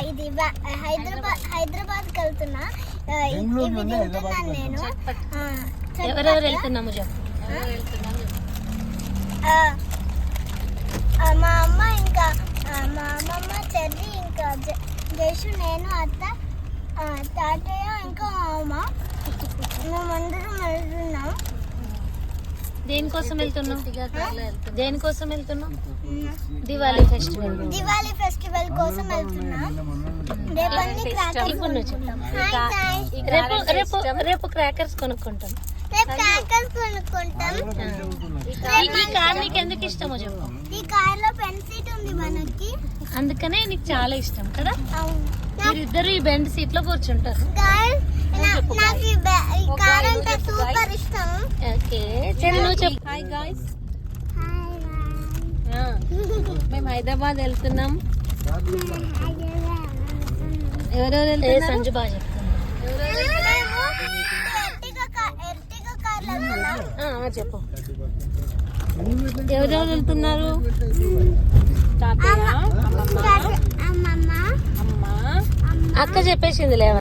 ఇది హైదరాబాద్కి వెళ్తున్నా. ఇవి తింటున్నాను నేను. ఎవరెవరు వెళ్తున్నాము చెప్పు. మా అమ్మ ఇంకా మా అమ్మమ్మ, చెర్రి, ఇంకా జేషు, నేను, అత్త, తాతయ్య, ఇంకా మా అమ్మ, మేమందరం వెళ్తున్నాం. దేనికోసం వెళ్తున్నాం? దేనికోసం వెళ్తున్నాం? దివాళీ ఫెస్టివల్. దివాళీ ఫెస్టివల్ కోసం వెళ్తున్నాం. రేపు క్రాకర్స్ కొనుక్కుంటాం. ఈ కార్ నీకు ఎందుకు ఇష్టమో చెప్పు. ఈ కార్ లో బెండ్ సీట్ ఉంది మనకి, అందుకనే నీకు చాలా ఇష్టం కదా. మీరిద్దరు ఈ బెండ్ సీట్ లో కూర్చుంటారు. నాకు ఈ కార్ అంటే సూపర్ ఇష్టం. ఓకే నువ్వు చెప్పు. హాయ్ గాయ్స్, మేము హైదరాబాద్ వెళ్తున్నాం. ఎవరెవరు వెళ్తున్నారు? సంజు బాగా చెప్తాను. చెప్పు. ఎవరెవరు వెళ్తున్నారు? తాతయ్య, అమ్మ, అక్క చెప్పేసింది లేవ.